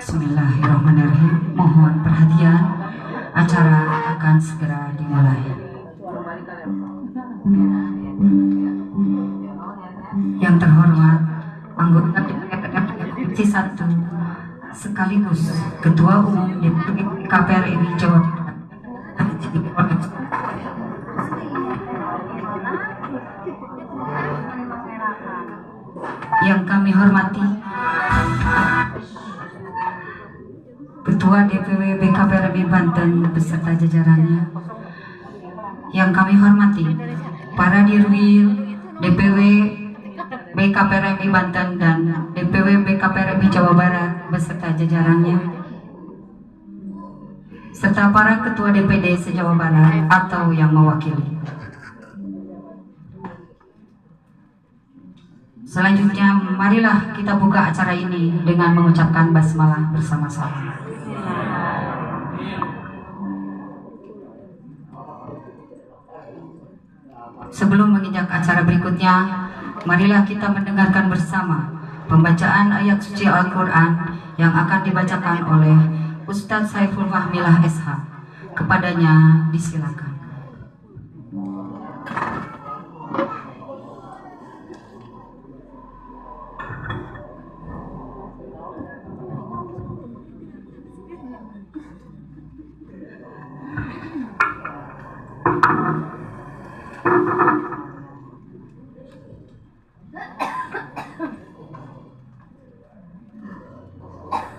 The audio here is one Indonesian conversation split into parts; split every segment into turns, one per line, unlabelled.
Bismillahirrahmanirrahim. Mohon perhatian, acara akan segera dimulai. Yang terhormat anggota DPR Komisi 1 sekaligus Ketua Umum DPP KPR RI Jawa Barat, yang kami hormati Ketua DPW BKPR RI Banten beserta jajarannya, yang kami hormati para Dirwil DPW BKPR RI Banten dan DPW BKPR RI Jawa Barat beserta jajarannya, serta para Ketua DPD se-Jawa Barat atau yang mewakili. Selanjutnya, marilah kita buka acara ini dengan mengucapkan basmalah bersama-sama. Sebelum menginjak acara berikutnya, marilah kita mendengarkan bersama pembacaan ayat suci Al-Quran yang akan dibacakan oleh Ustadz Saiful Fahmilah SH. Kepadanya disilakan.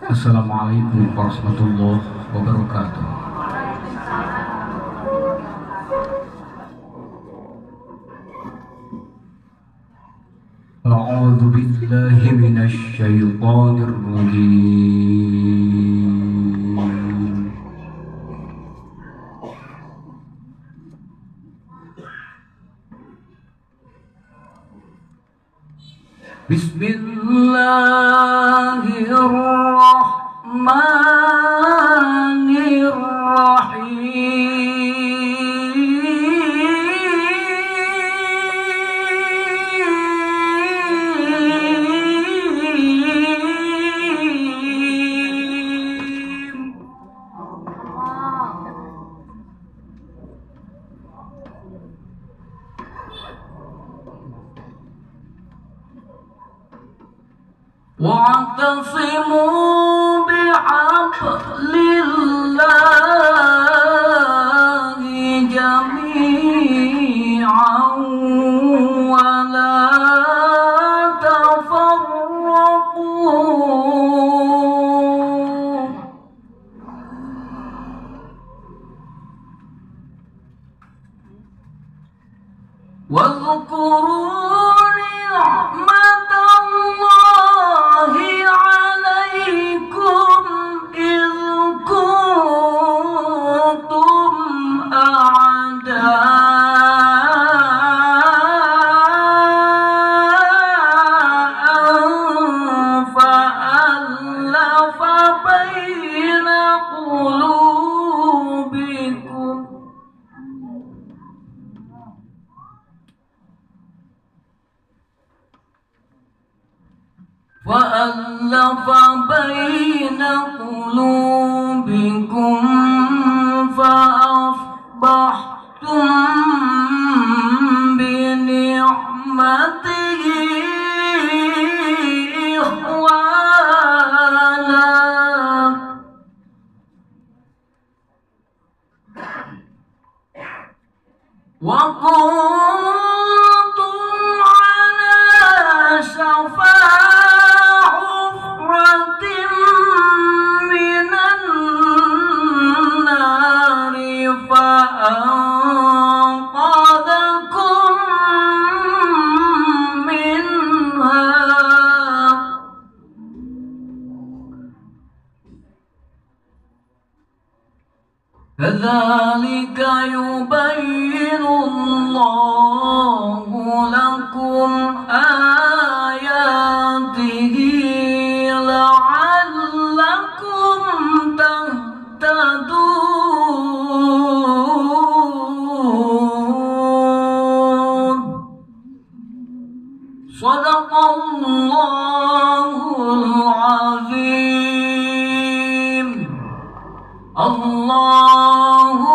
Assalamualaikum warahmatullahi wabarakatuh. A'udzu billahi minasy syaithanir rajim.
واعتصموا بحبل الله جميعا ولا تفرقوا واذكروا نعمة الله عليكم إذ كنتم أعداء فألف بين قلوبكم فأصبحتم بنعمته إخوانا وكنتم على شفا حفرة من النار فأنقذكم منها كذلك يبين الله لكم آياته لعلكم تهتدون. صدق الله العظيم. Allahumma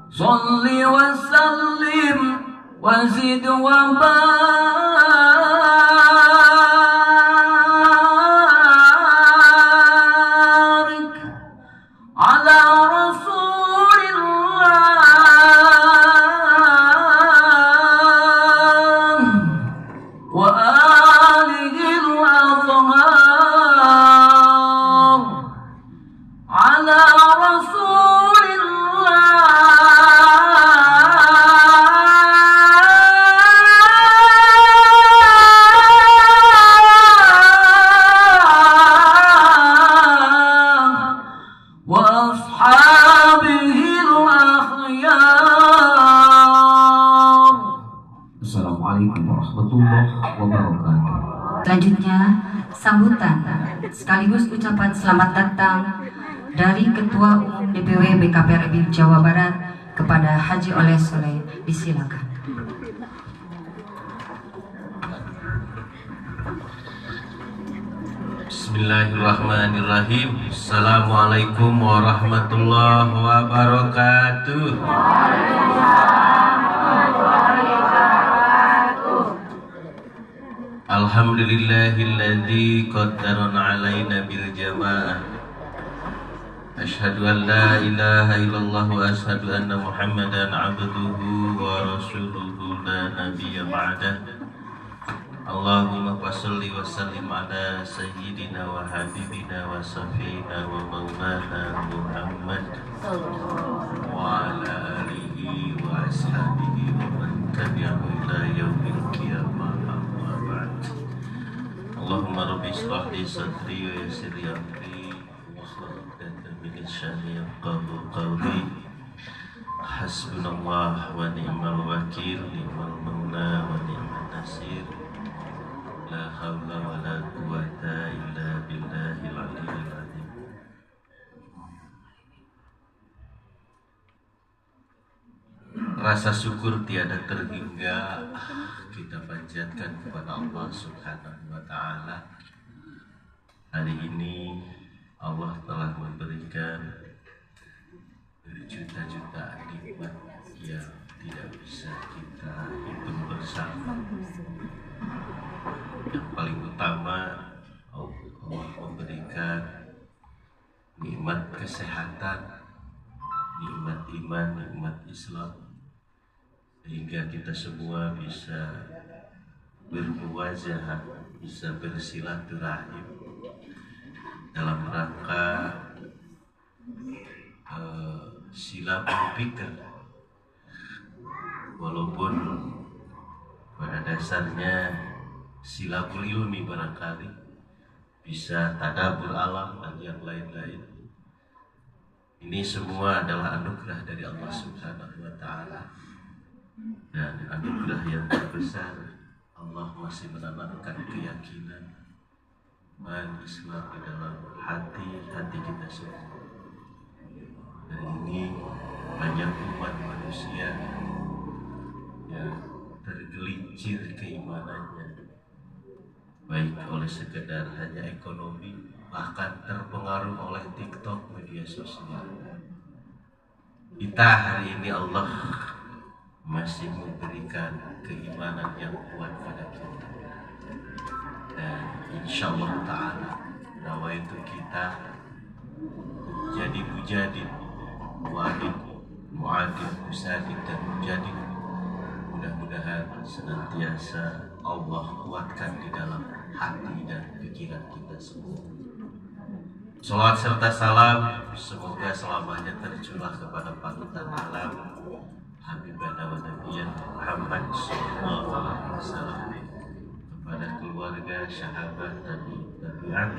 sholli wa sallim wa zid wa barik ala Rasulillah wa alihi al-athhar ala Rasulillah wa ashabihil akhyar.
Assalamualaikum warahmatullahi wabarakatuh.
Selanjutnya, sambutan sekaligus ucapan selamat datang dari Ketua Umum DPW BKPRI Jawa Barat kepada Haji Oleh Soleh. Disilakan.
Bismillahirrahmanirrahim. Assalamualaikum warahmatullahi wabarakatuh. Alhamdulillahilladzi qaddarana alaina bil jamaah. Asyhadu an la ilaha illallah wa asyhadu anna Muhammadan abduhu wa rasuluhu la nabiyya ba'dah. Allahumma shalli wa sallim ala sayyidina wa habibina wa safina wa maulana Muhammad wa ala alihi wa ashabihi wa man tabi'ahu ila yaumil qiyamah. Amma ba'd. Allahumma rabbi shrah li sadri wa yassir li amri wahlul 'uqdatam min lisani yafqahu qawli. Hasbunallah wa ni'mal wakil, ni'mal maula wa ni'man nasir. La haula wa la quwata illa billahil aliyyil azim. Rasa syukur tiada terhingga kita panjatkan kepada Allah Subhanahu wa taala. Hari ini Allah telah memberikan berjuta-juta nikmat yang tidak bisa kita hitung bersama. Yang paling utama, Allah memberikan nikmat kesehatan, nikmat iman, nikmat Islam, sehingga kita semua bisa bermuwajahah, bisa bersilaturahim dalam rangka silapul fikr. Walaupun pada dasarnya silapul ilmi barangkali bisa tadabbur alam dan yang lain-lain. Ini semua adalah anugerah dari Allah Subhanahu wa taala. Dan anugerah yang terbesar, Allah masih menanamkan keyakinan iman Islam di dalam hati-hati kita semua. Dan ini banyak umat manusia yang tergelincir keimanannya, baik oleh sekedar hanya ekonomi, bahkan terpengaruh oleh TikTok, media sosial. Kita hari ini Allah masih memberikan keimanan yang kuat pada kita, dan insyaallah ta'ala nawaitu kita jadi mujadid, mu'adid, mu'adid, musadid, dan mujadid. Mudah-mudahan senantiasa Allah kuatkan di dalam hati dan pikiran kita semua. Salawat serta salam semoga selamanya tercurah kepada panutan alam Habibana wa Nabiyyana Muhammad sallallahu alaihi wasallam, kepada keluarga, sahabat, tabi'in,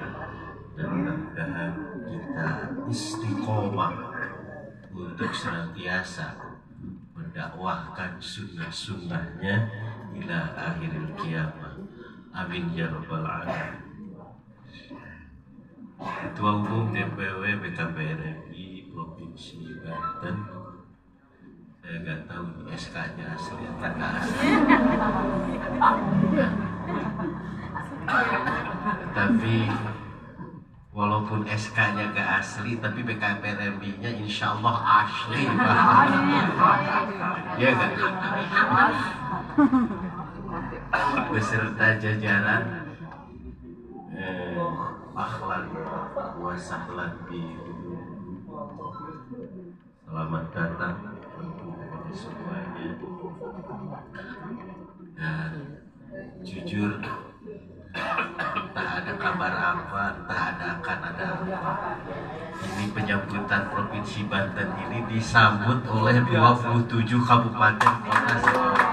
dan mudah-mudahan kita istiqomah untuk senantiasa mendakwahkan sunnah-sunnahnya ila akhiril qiyamah. Amin ya rabbal alamin. Ketua Umum DPW BKPRI Provinsi Banten, saya nggak tahu SK-nya asli atau nggak asli, tapi Walaupun SK-nya gak asli, tapi BKPRMI-nya insya Allah asli. Ya kan? Beserta jajaran ahlan wa sahlan bi. Selamat datang untuk semuanya. Dan jujur, entah ada kabar apa, entah akan ada apa. Ini penyambutan Provinsi Banten ini disambut oleh 27 kabupaten kota se-Jawa Barat.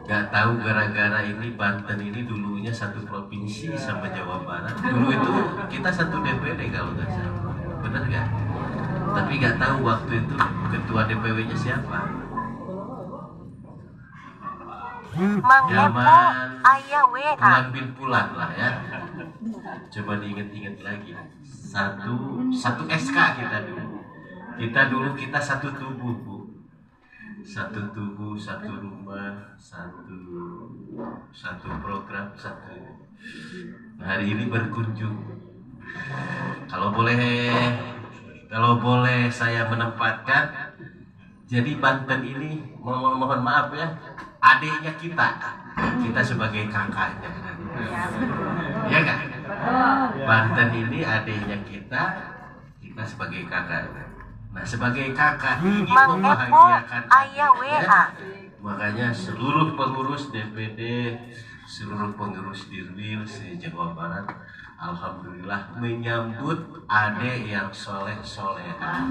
Gak tahu gara-gara ini Banten ini dulunya satu provinsi sama Jawa Barat. Dulu itu kita satu DPD kalau nggak salah, bener gak? Tapi gak tahu waktu itu ketua DPW-nya siapa. Zaman pengambil pulang lah ya. Coba diinget-inget lagi. Satu SK kita dulu. Kita satu tubuh, Bu. Satu tubuh, satu rumah, satu program, satu. Nah, hari ini berkunjung. Kalau boleh saya menempatkan, jadi Banten ini mohon maaf ya, adiknya kita sebagai kakaknya, ya kan? Banten ini adiknya kita sebagai kakaknya. Nah, sebagai kakak ingin membahagiakan adiknya, makanya seluruh pengurus DPD, seluruh pengurus Dirwil se-Jawa Barat, alhamdulillah menyambut adik yang soleh-soleha.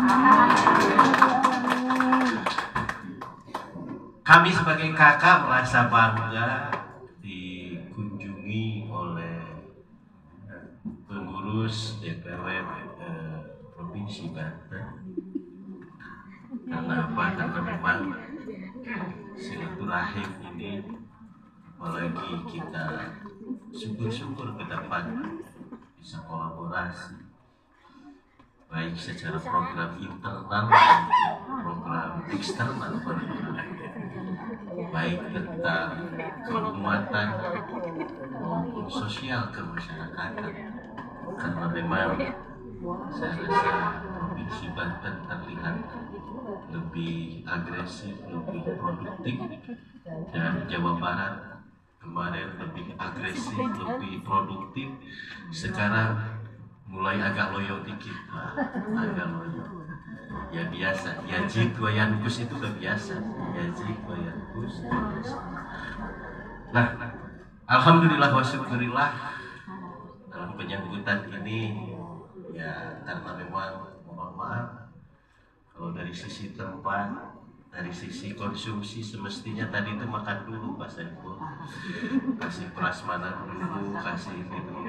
Kami sebagai kakak merasa bangga dikunjungi oleh pengurus DPW Provinsi Banten. Karena apa? Karena memang silaturahim ini, apalagi kita syukur-syukur ke depan bisa kolaborasi baik secara program internal dan program eksternal, baik tentang keumatan maupun sosial kemasyarakatan. Karena memang saya rasa Provinsi Banten terlihat lebih agresif, lebih produktif, dan Jawa Barat kemarin lebih agresif, lebih produktif. Sekarang mulai agak loyo dikit, agak loyo. Ya biasa, ya jik goyan kus itu udah biasa, ya jik goyan kus. Nah, alhamdulillah wa syukurillah dalam penyambutan ini ya, karena memang mohon maaf kalau dari sisi tempat, dari sisi konsumsi semestinya tadi itu makan dulu Pak Saiful, kasih prasmanan dulu, kasih ini dulu.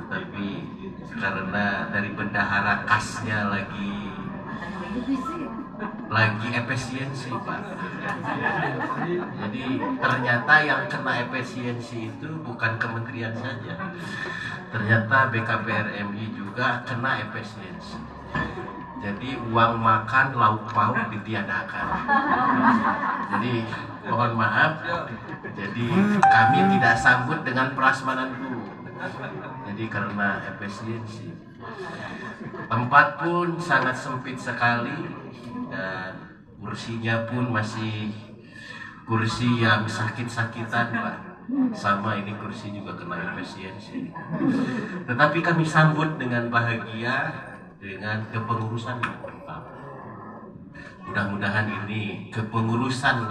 Tapi karena dari bendahara kasnya lagi efisiensi Pak, jadi ternyata yang kena efisiensi itu bukan kementerian saja, ternyata BKPRMI juga kena efisiensi. Jadi uang makan lauk pauk ditiadakan. Jadi mohon maaf, jadi kami tidak sambut dengan prasmanan dulu. Jadi karena efisiensi, tempat pun sangat sempit sekali dan kursinya pun masih kursi yang sakit-sakitan Pak. Sama ini kursi juga kena efisiensi. Tetapi kami sambut dengan bahagia, dengan kepengurusan yang lengkap. Mudah-mudahan ini kepengurusan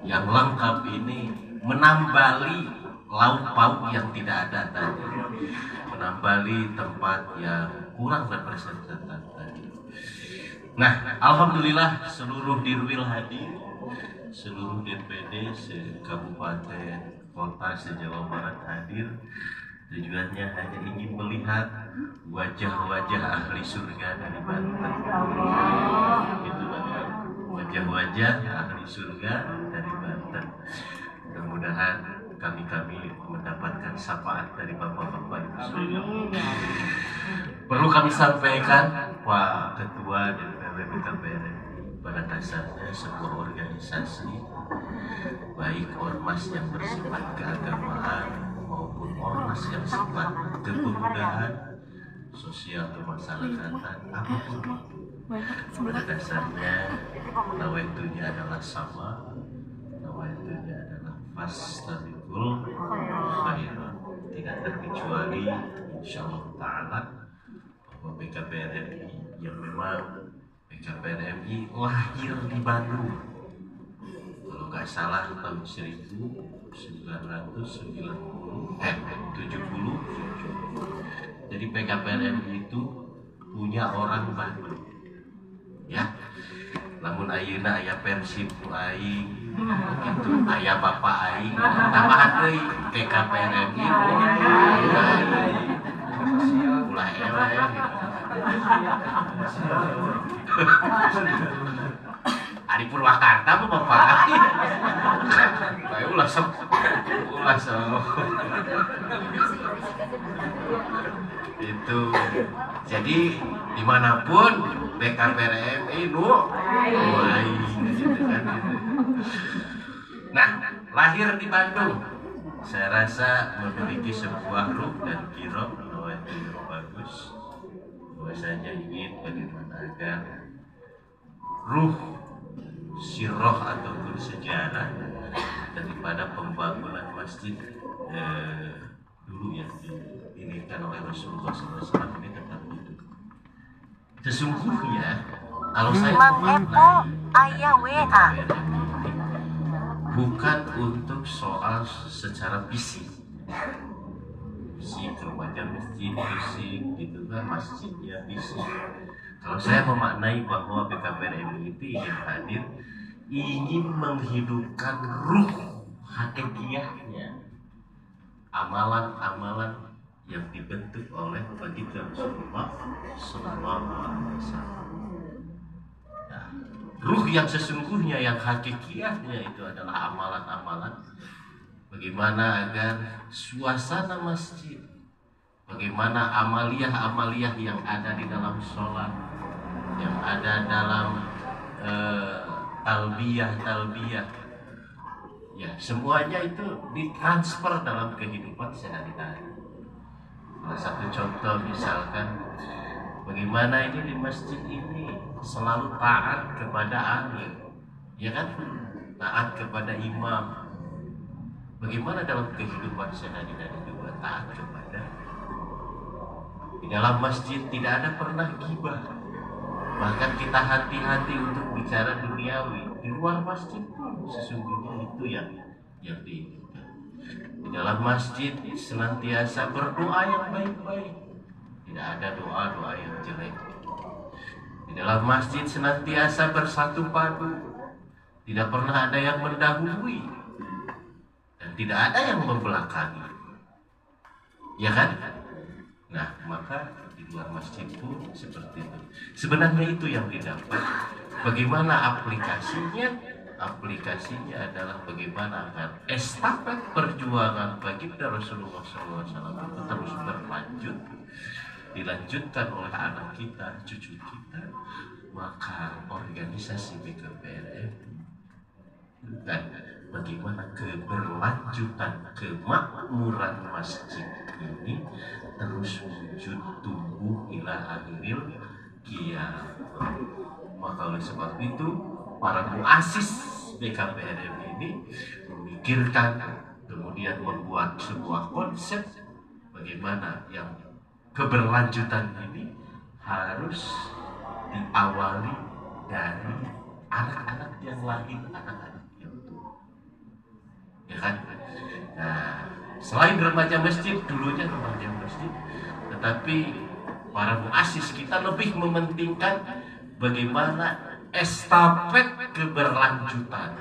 yang lengkap ini menambali lauk pauk yang tidak ada tadi, menambali tempat yang kurang representatif tadi. Nah, alhamdulillah seluruh Dirwil hadir, seluruh DPD se-Kabupaten Kota se-Jawa Barat hadir. Tujuannya hanya ingin melihat wajah-wajah ahli surga dari Banten. Itu wajah-wajah ahli surga dari Banten. Mudah-mudahan kami mendapatkan syafaat dari Bapak-Bapak Ibu semua. Perlu kami sampaikan, Pak Ketua DPW BKPRMI, pada dasarnya sebuah organisasi baik ormas yang bersifat keagamaan ormas yang sifat kepemudaan, sosial kemasyarakatan, apapun pada dasarnya nawaitunya adalah sama, nawaitunya adalah fastabiqul khairat, tidak terkecuali insyaallah ta'ala bahwa PKPRMI yang memang PKPRMI lahir di Bandung kalau nggak salah tahun 70. Jadi PKPRMI itu punya orang Bandung, ya. Namun ayeuna aya Persib ku aing, gitu. Aya bapak aing, tambahan deui PKPRMI ulah eleh. Ari Purwakarta mah bapak aing. Bae ulah sok. Itu jadi dimanapun PKPRMI gitu kan. Nah, lahir di Bandung, saya rasa memiliki sebuah ruh dan kirab yang bagus. Bahwasanya ingin bagaimana agar ruh sirah ataupun sejarah daripada pembangunan masjid dulu yang diinginkan oleh Rasulullah SAW ini tetap hidup. Sesungguhnya kalau saya memaknai bukan untuk soal secara fisik, remaja masjid fisik gitu kan, masjidnya fisik. Kalau saya memaknai bahwa PKPRMI itu ingin hadir, ingin menghidupkan ruh hakikiyahnya, amalan-amalan yang dibentuk oleh baginda Rasulullah SAW. Nah, ruh yang sesungguhnya, yang hakikiyahnya itu adalah amalan-amalan. Bagaimana agar suasana masjid, bagaimana amaliyah-amaliyah yang ada di dalam sholat, yang ada dalam talbiyah, ya semuanya itu ditransfer dalam kehidupan sehari-hari. Salah satu contoh misalkan bagaimana ini di masjid ini selalu taat kepada amir, ya kan, taat kepada imam. Bagaimana dalam kehidupan sehari-hari juga taat kepada. Di dalam masjid tidak ada pernah ghibah. Bahkan kita hati-hati untuk bicara duniawi. Di luar masjid pun sesungguhnya itu yang diinginkan. Di dalam masjid senantiasa berdoa yang baik-baik. Tidak ada doa-doa yang jelek. Di dalam masjid senantiasa bersatu padu. Tidak pernah ada yang mendahului. Dan tidak ada yang membelakangi. Ya kan? Nah, maka di luar masjid pun seperti itu. Sebenarnya itu yang didapat. Bagaimana aplikasinya? Aplikasinya adalah bagaimana agar estafet perjuangan baginda Rasulullah SAW itu terus berlanjut, dilanjutkan oleh anak kita, cucu kita. Maka organisasi PKPRMI dan bagaimana keberlanjutan kemakmuran masjid ini terus wujud tumbuh ila akhiril qiyamah. Maka oleh sebab itu para muassis PKPRMI ini memikirkan, kemudian membuat sebuah konsep bagaimana yang keberlanjutan ini harus diawali dari anak-anak yang lahir, anak-anak yang tua, ya kan? Nah, selain remaja masjid, dulunya remaja masjid, tetapi para muassis kita lebih mementingkan bagaimana estafet keberlanjutan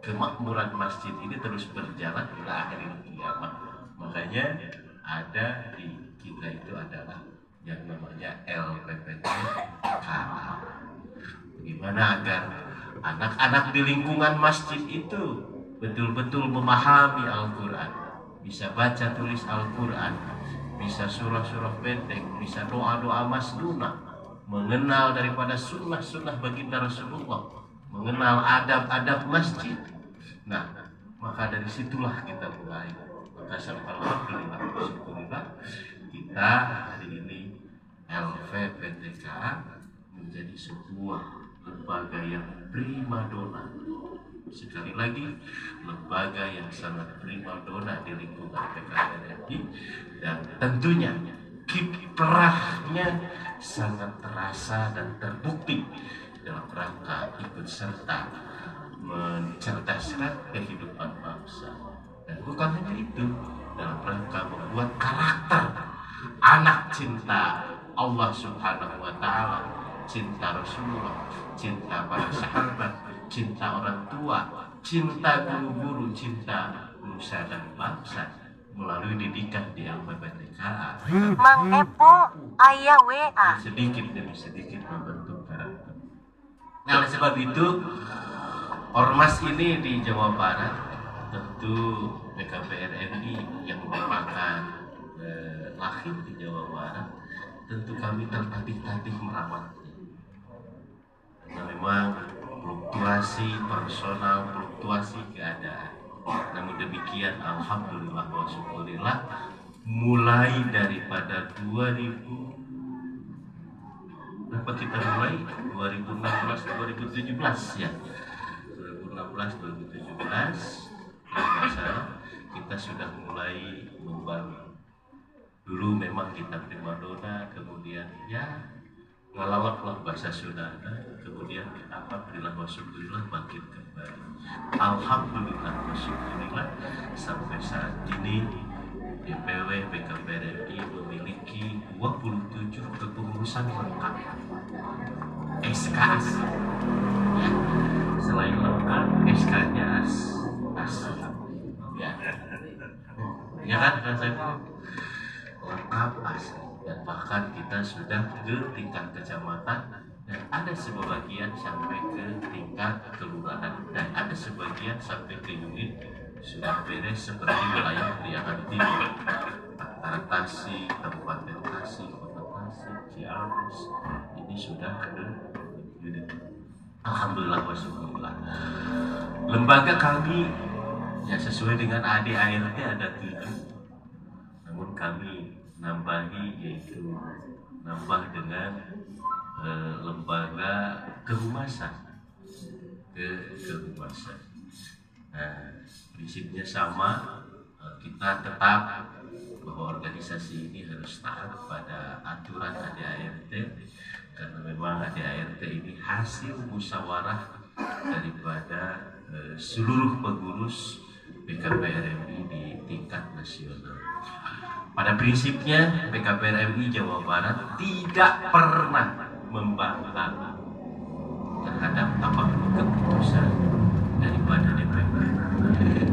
kemakmuran masjid ini terus berjalan hingga akhir kiamat. Makanya ada di kita itu adalah yang namanya LPPTKA. Bagaimana agar anak-anak di lingkungan masjid itu betul-betul memahami Al-Quran, bisa baca tulis Al-Quran, bisa surah-surah pendek, bisa doa-doa masnunah, mengenal daripada sunnah-sunnah baginda Rasulullah, mengenal adab-adab masjid. Nah, maka dari situlah kita mulai. Maka alhamdulillah bersyukur kita hari ini LVPTK menjadi sebuah lembaga yang primadona. Sekali lagi, lembaga yang sangat primadona di lingkungan PKPRI, dan tentunya kiprahnya sangat terasa dan terbukti dalam rangka ikut serta mencerdaskan kehidupan bangsa. Dan bukan hanya itu, dalam rangka membuat karakter anak cinta Allah Subhanahu wa Ta'ala, cinta Rasulullah, cinta para sahabat, cinta orang tua, cinta guru-guru, cinta nusa dan bangsa melalui didikan di LPPTK.
Mang Epo aya WA.
Sedikit demi sedikit membentuk karakter. Nah, oleh sebab itu, ormas ini di Jawa Barat, tentu PKPRI yang merupakan lahir di Jawa Barat, tentu kami tertatih-tatih merawatnya. Karena memang fluktuasi personal, fluktuasi keadaan. Namun demikian, alhamdulillah wa syukurillah, mulai daripada 2016-2017 ya, 2016-2017 kita sudah mulai membangun. Dulu memang kita primadona, kemudian ya ngelawaklah bahasa Sunda, kemudian alhamdulillah wa syukurillah bangkit kembali. Alhamdulillah wa syukurillah sampai saat ini DPW PKPRI memiliki 27 kepengurusan lengkap SKS ya. Selain lengkap, SK-nya asli ya kan saya lengkap asli. Dan bahkan kita sudah ke tingkat kecamatan, dan ada sebagian sampai ke tingkat kelurahan, dan ada sebagian sampai ke unit sudah beres seperti wilayah Priangan Timur, antara Tasik, Kabupaten Tasik, Kota Tasik, Ciamis, ini sudah ke unit. Alhamdulillah wa syukurillah. Lembaga kami ya sesuai dengan ADART ada 7, namun kami nambahi, yaitu nambah dengan lembaga kehumasan. Nah, prinsipnya sama, kita tetap bahwa organisasi ini harus taat pada aturan ADART, karena memang ADART ini hasil musyawarah daripada seluruh pengurus PKPRI di tingkat nasional. Pada prinsipnya PKPRI Jawa Barat tidak pernah membangkang terhadap apapun keputusan daripada DPP.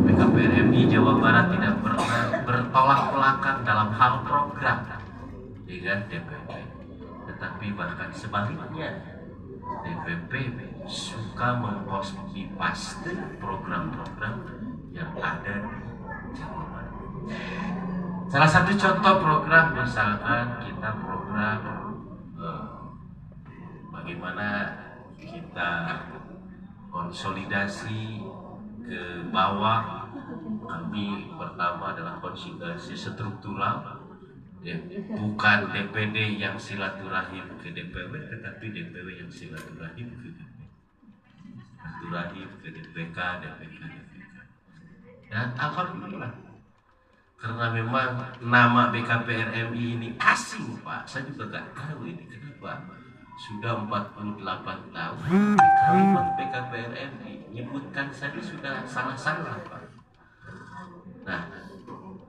PKPRI Jawa Barat tidak pernah bertolak belakang dalam hal program dengan DPP, tetapi bahkan sebaliknya, DPP suka memposti paste program-program yang ada di Jawa Barat. Salah satu contoh program, misalkan kita program bagaimana kita konsolidasi ke bawah. Kami pertama adalah konsolidasi struktural, ya, bukan DPD yang silaturahim ke DPW, tetapi DPW yang silaturahim ke DPD, silaturahim ke DPK. Dan alhamdulillah, karena memang nama BKPRI ini asing Pak, saya juga gak tahu ini kenapa sudah 48 tahun kalimat BKPRI nyebutkan saja sudah salah-salah Pak. Nah,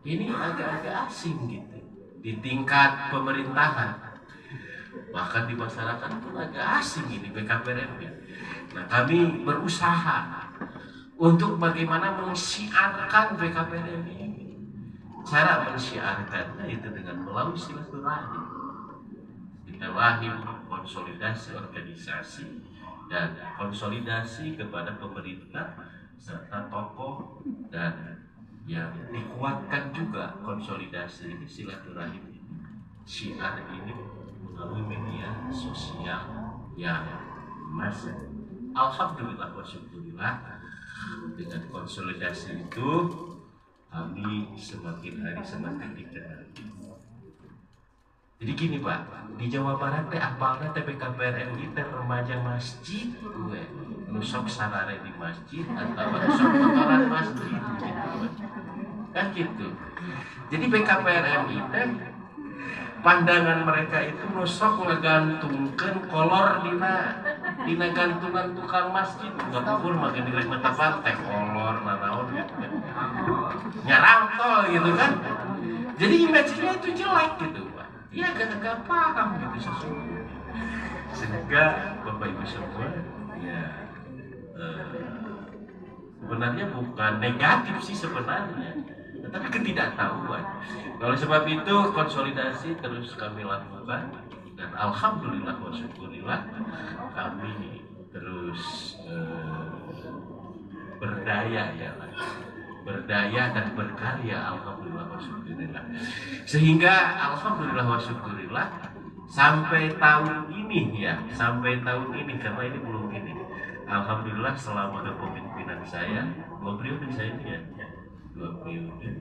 ini agak-agak asing gitu di tingkat pemerintahan, bahkan di masyarakat pun agak asing ini BKPRI. Nah, kami berusaha untuk bagaimana mensiarkan BKPRI. Cara mensiarkannya itu dengan melalui silaturahim, konsolidasi organisasi dan konsolidasi kepada pemerintah serta tokoh, dan yang dikuatkan juga konsolidasi ini, silaturahim ini, syiar ini melalui media sosial yang masif. Alhamdulillah wa syukurillah, dengan konsolidasi itu kami semakin hari semakin dikenal. Jadi gini Pak, di Jawa Barat teh apalnya TPKPR MI teh remaja masjid gue nusok sarare di masjid atau nusok kotoran masjid gitu kan gitu. Jadi BKPR MI teh pandangan mereka itu nusok ngegantungkan kolor dina gantungan tukang masjid nggak pukul makin direk metapan teh kolor nanaon gitu kan nyarangtol gitu kan. Jadi image-nya itu jelek gitu Pak. Iya gak paham gitu sesungguhnya. Sehingga Bapak Ibu semua ya sebenarnya bukan negatif sih sebenarnya, tetapi ketidaktahuan. Oleh sebab itu konsolidasi terus kami lakukan dan alhamdulillah wa syukurillah kami terus berdaya dan berkarya alhamdulillah wa syukurillah. Sehingga alhamdulillah wa syukurillah sampai tahun ini karena ini belum ini. Alhamdulillah selama kepemimpinan saya 2 periode saya ini ya 2 periode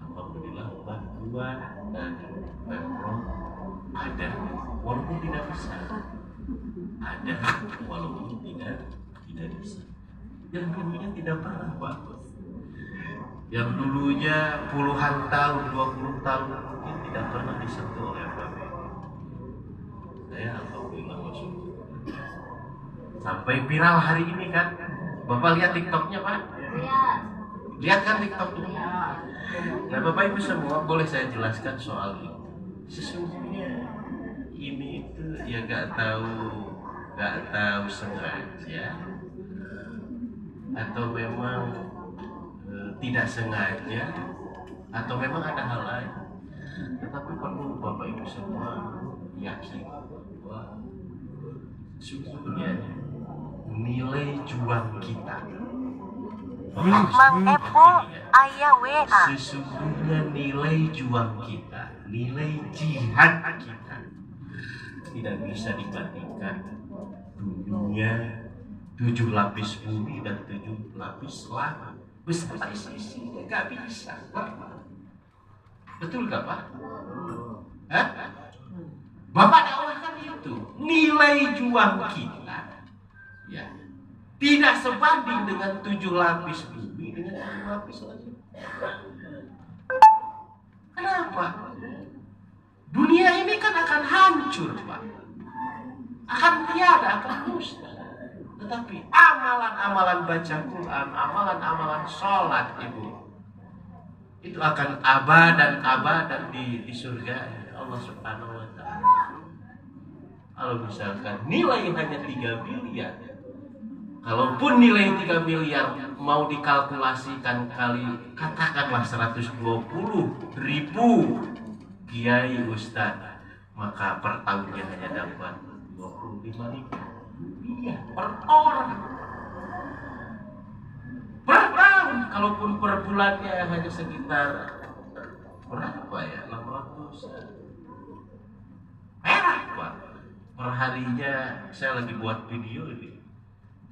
alhamdulillah bantuan dan Pemprov ada walaupun tidak besar, ada walaupun tidak besar. Yang dulunya tidak pernah bagus, yang dulunya puluhan tahun 20 tahun mungkin tidak pernah disentuh oleh apa-apa. Saya alhamdulillah bersyukur sampai viral hari ini kan. Bapak lihat TikToknya Pak? Lihat kan TikToknya? Nah Bapak Ibu semua boleh saya jelaskan soal ini. Sesungguhnya ini itu ya gak tahu sengaja atau memang tidak sengaja atau memang ada hal lain. Tetapi perlu Bapak Ibu semua yakin bahwa sesungguhnya nilai juang kita
Mang Epo aya WA.
sesungguhnya nilai juang kita, nilai jihad kita tidak bisa dibandingkan dunia 7 lapis bumi dan 7 lapis langit beserta isi-isinya, gak bisa. Betul gak Pak? Hah? Bapak dakwahkan itu nilai juang kita ya tidak sebanding dengan 7 lapis bumi dengan 7 lapis lagi. Kenapa? Dunia ini kan akan hancur Pak, akan tiada, akan musnah. Tetapi amalan-amalan baca Quran, amalan-amalan sholat itu akan abadan di surga Allah Subhanahu wa Ta'ala. Kalau misalkan nilai hanya 3 miliar, kalaupun nilai 3 miliar mau dikalkulasikan kali katakanlah 120.000 kiai ustaz, maka per tahunnya hanya dapat 25.000 rupiah per orang. Per tahun, kalaupun per bulannya hanya sekitar berapa ya? 600 perak Pak. Per harinya saya lagi buat video ini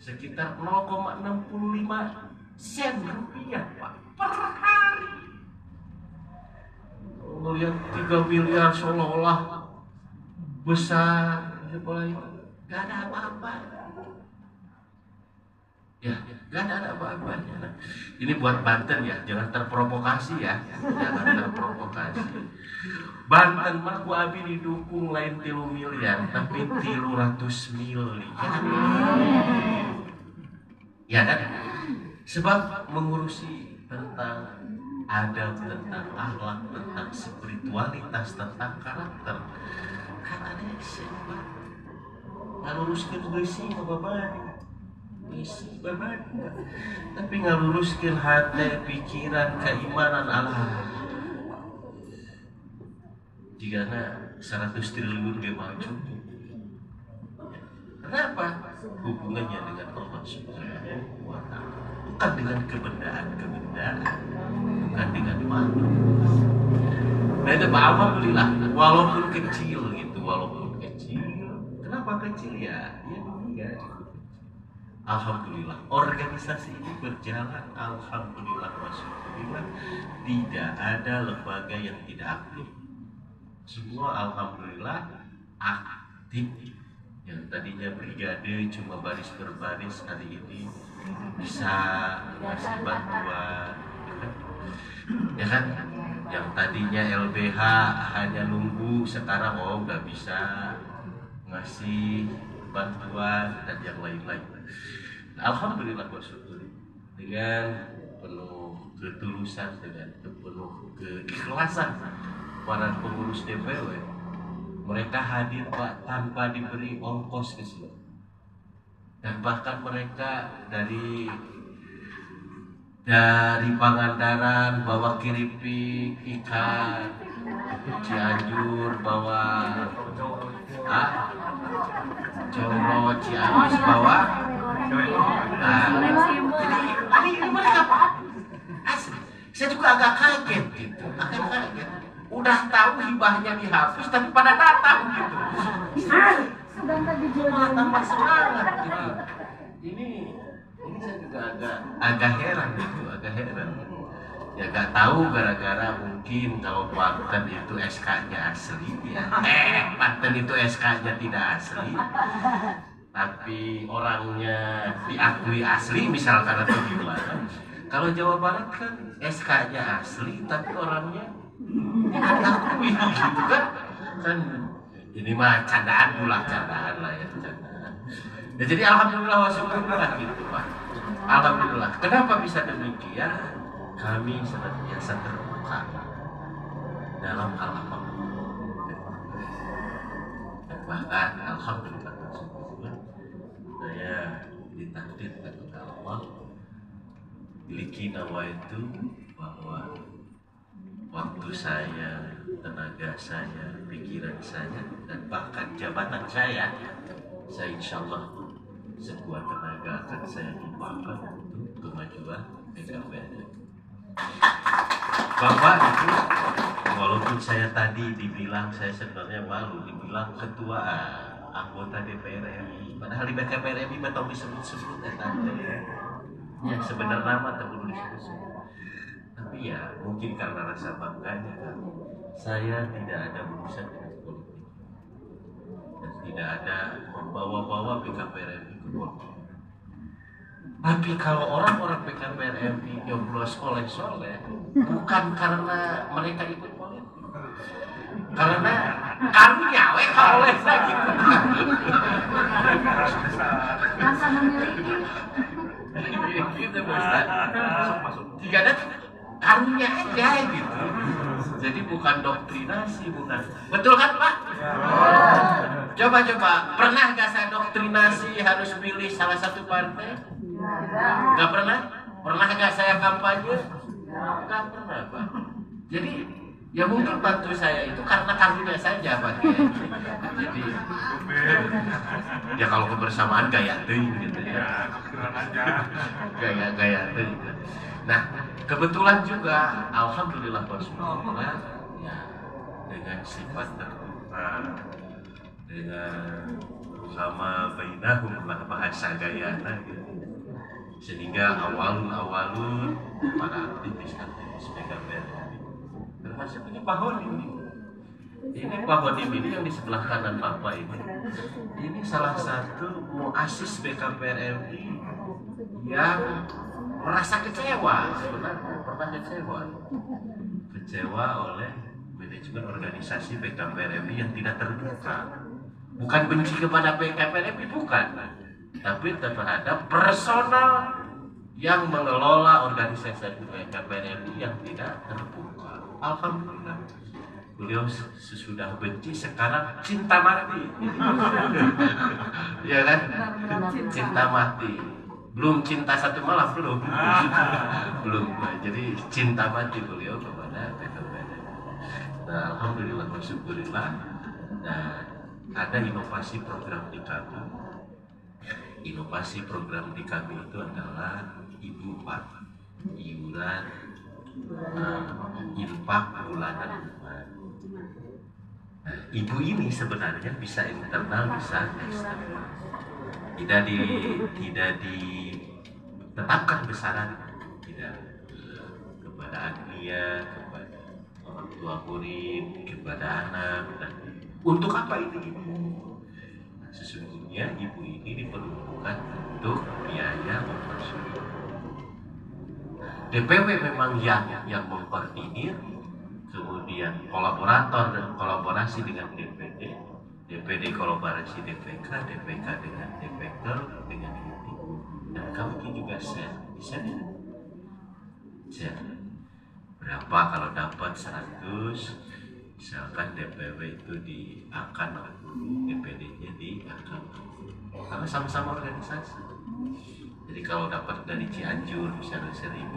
sekitar 0,65 sen rupiah Pak per hari. Melihat 3 miliar seolah-olah besar, gak ada apa-apa. Ya, gak ada apa-apanya. Nah, ini buat Banten ya, jangan terprovokasi ya, jangan terprovokasi. Banten mah ku abi didukung lain 3 miliar, tapi 300 miliar. Ya kan? Sebab mengurusi tentang adab, tentang akhlak, tentang spiritualitas, tentang karakter, kan ada siapa? Ngaluruskeun beusi mah babari. Beusi babari. Tapi ngaluruskeun hati, pikiran, keimanan Allah. Jigana 100 triliun ge maju. Kenapa? Hubungannya dengan Allah Subhanahu wa Ta'ala, bukan dengan kebendaan-kebendaan, bukan dengan makhluk. Nah itu alhamdulillah, walaupun kecil gitu, walaupun kecil. Kenapa kecil ya? Ya dunia. Alhamdulillah, organisasi ini berjalan. Alhamdulillah, wasyukurillah. Tidak ada lembaga yang tidak aktif. semua alhamdulillah aktif. Yang tadinya brigade cuma baris berbaris, hari ini bisa ngasih bantuan, ya kan? Yang tadinya LBH hanya nunggu, sekarang udah bisa ngasih bantuan dan yang lain-lain. Alhamdulillah bersyukur dengan penuh ketulusan, dengan penuh keikhlasan para pengurus DPW. Mereka hadir Pak tanpa diberi ongkos ke sini, dan bahkan mereka dari Pangandaran bawa keripik ikan, Cianjur bawa Coro, Ciamis bawa. Jadi ini mereka Pak, asli. Saya juga agak kaget gitu, agak kaget. Udah tahu hibahnya dihapus tapi pada datang gitu. Malah tambah semangat gitu. Ini saya juga agak heran gitu, agak heran. Ya gak tahu gara-gara mungkin kalau Banten itu SK-nya asli ya. Banten itu SK-nya tidak asli. Tapi orangnya diakui asli misalkan atau gimana. Kalau Jawa Barat kan SK-nya asli tapi orangnya diakui gitu kan. Kan ini mah candaan lah ya, candaan. Ya, jadi alhamdulillah wa syukurlah gitu Pak. Alhamdulillah. Kenapa bisa demikian? Kami senantiasa terbuka dalam hal apapun. Dan bahkan alhamdulillah saya ditakdirkan oleh Allah miliki nawa itu bahwa waktu saya, tenaga saya, pikiran saya, dan bahkan jabatan saya insya Allah sebuah tenaga akan saya tumpahkan untuk kemajuan PKPRI. Bapak itu, walaupun saya tadi dibilang, saya sebenarnya malu dibilang ketua anggota DPR RI, padahal di PKPRI betul disebut-sebut ya sebenarnya nama tak perlu disebut-sebut. Tapi ya mungkin karena rasa bangganya kan, saya tidak ada urusan dengan politik dan tidak ada membawa-bawa PKPRI ke politik. Tapi kalau orang-orang PKPRI nyoblos soleh-soleh bukan karena mereka ikut politik, karena karunia oleh saya gitu.
Rasa memiliki.
Gitu Ustaz. Jika ada karunia aja gitu. Jadi bukan doktrinasi, bukan. Betul kan Pak? Coba pernah gak saya doktrinasi harus pilih salah satu partai? Gak pernah? Pernah gak saya kampanye? Gak pernah Pak. Jadi ya mungkin bantu saya itu karena karunia saja Pak. Jadi ya kalau kebersamaan gaya ding gitu ya. Gaya ding. Nah, kebetulan juga alhamdulillah bersyukurlah ya, dengan sifat terbuka, dengan sama bainahum bahasa gayana gitu. Sehingga awalun para aktivis PKPRI termasuk ini Pak Hodim ini Pak Hodim ini yang di sebelah kanan Bapak ini salah satu muasis PKPRI yang merasa kecewa sebenarnya, pernah kecewa oleh manajemen organisasi PKPRI yang tidak terbuka. Bukan benci kepada PKPRI, bukan, tapi terhadap personal yang mengelola organisasi PKPRI yang tidak terbuka. Alhamdulillah beliau sesudah benci sekarang cinta mati. Ya kan? Cinta mati. Belum cinta satu malam belum. Jadi cinta mati beliau kepada PKPRI. Nah, alhamdulillah bersyukurillah. Nah, ada inovasi program di kami. Inovasi program di kami itu adalah Ibu Pak, iuran infak bulanan. Nah, ibu ini sebenarnya bisa internal, bisa eksternal. Tidak ditetapkan besaran, tidak kepada agnia, kepada orang tua tua murid kepada anak. Dan untuk apa itu ibu? Nah, sesungguhnya ibu ini diperuntukkan untuk biaya operasional. DPW memang yang mengkoordinir, kemudian kolaborator dan kolaborasi dengan DPD, DPD kolaborasi DPK, DPK dengan DPK dengan ini, dan kami juga share, bisa share. Berapa kalau dapat 100, misalkan DPW itu diakan 60, DPD-nya diakan 60, karena sama-sama organisasi. Jadi kalau dapat dari Cianjur misalnya 1.000,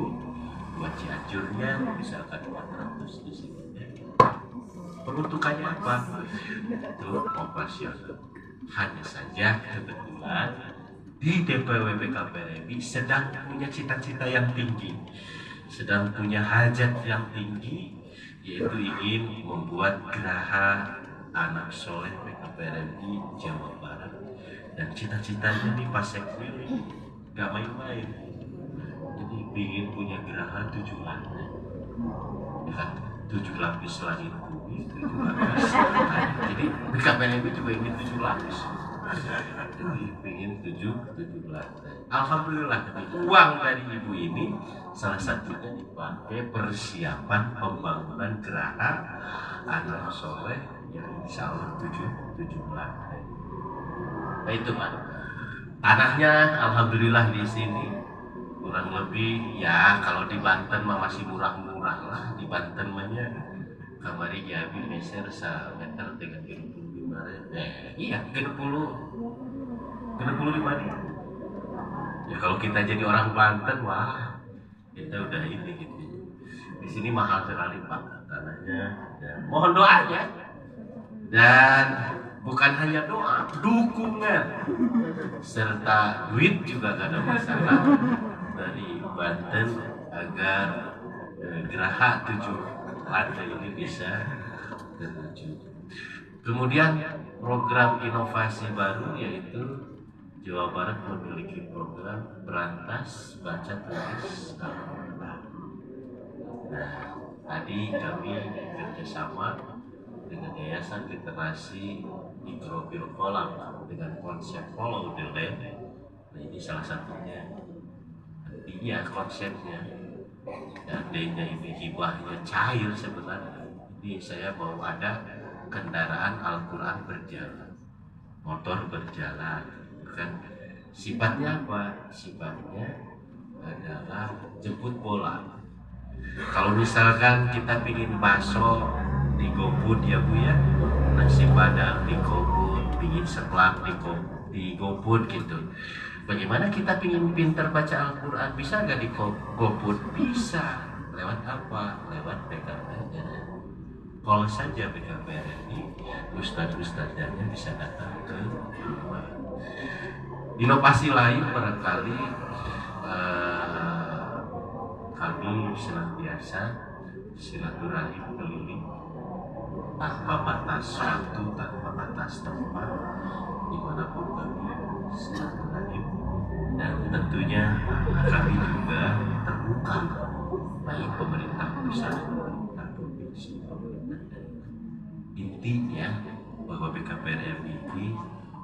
buat Cianjurnya misalkan 400 di sini. Peruntukannya apa? Itu operasional. Hanya saja kebetulan di DPW BKPRMI sedang punya cita-cita yang tinggi, sedang punya hajat yang tinggi, yaitu ingin membuat geraha anak soleh BKPRMI Jawa Barat. Dan cita-citanya di Pasek Wili gak main-main. Jadi ingin punya geraha 7 lantai, ya kan? 7 lapis langit bumi, 7 lapis langit. Jadi BKPRMI juga ingin 7 lapis. Jadi ingin 7 lantai. Alhamdulillah uang dari ibu ini salah satunya dipakai persiapan pembangunan geraha anak soleh yang insya Allah 7 lantai. Nah itu Pak. Tanahnya alhamdulillah di sini kurang lebih ya kalau di Banten mah masih murah-murah lah. Di Banten mahnya kamari Jabi meser 1 meter dengan 25 iya 25 nih. Ya kalau kita jadi orang Banten wah kita udah ini gitu. Di sini mahal sekali Pak tanahnya. Ya, mohon doanya. Dan bukan hanya doa, dukungan serta duit juga gak ada masalah dari Banten agar geraha 7 lantai ini bisa terwujud. Kemudian program inovasi baru yaitu Jawa Barat memiliki program berantas baca tulis Al-Quran. Nah, tadi kami kerjasama dengan Yayasan Literasi Mikrobil Kolam dengan konsep follow the land. Nah ini salah satunya. Iya konsepnya. Dan D-nya ini hibahnya cair sebenarnya. Ini saya mau ada kendaraan Al-Quran berjalan, motor berjalan. Kan sifatnya apa? Sifatnya adalah jemput bola. Kalau misalkan kita pingin bakso di GoFood ya Bu ya, nasi padang di GoFood, pingin seblak di GoFood gitu. Bagaimana kita pingin pintar baca Al-Quran, bisa nggak di GoFood? Bisa. Lewat apa? Lewat BKPRMI. Kalau saja BKPRMI, ustadz-ustadznya bisa datang ke rumah. Inovasi lain barangkali kami senantiasa silaturahim keliling tanpa batas waktu, tanpa batas tempat, dimanapun kami silaturahim. Dan tentunya kami juga terbuka baik pemerintah pusat, pemerintah provinsi, pemerintah daerah. Intinya bahwa BKPRMI ini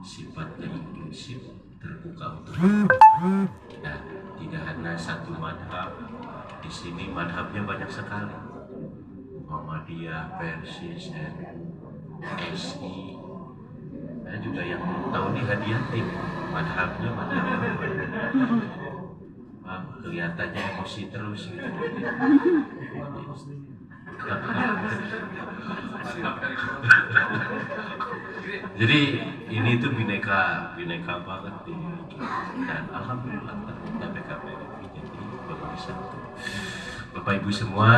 sifatnya inklusif, terbuka untuk dan tidak hanya satu madhab. Di sini madhabnya banyak sekali. Muhammadiyah, Persis, SI. Saya juga yang tahu nih hadiah tim madhabnya madhab kelihatannya emosi terus gitu. Jadi ini tuh bineka banget ini. Dan alhamdulillah ternyata BKPRMI jadi Bapak satu. Bapak Ibu semua,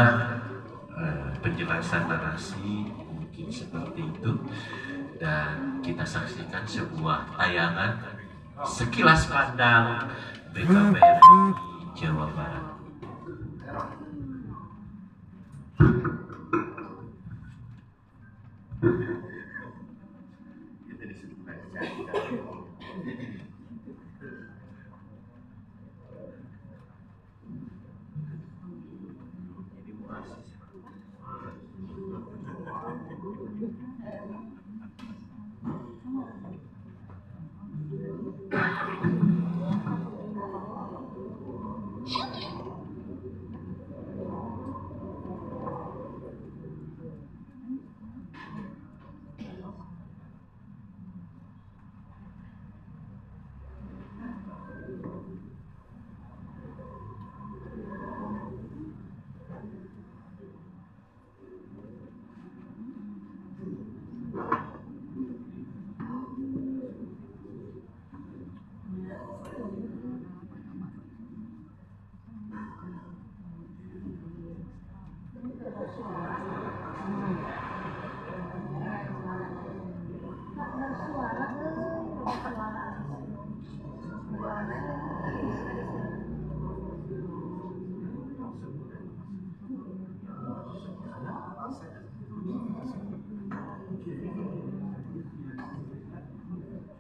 penjelasan narasi mungkin seperti itu. Dan kita saksikan sebuah tayangan sekilas pandang BKPRMI Jawa Barat.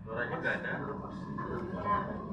Suaranya nggak ada.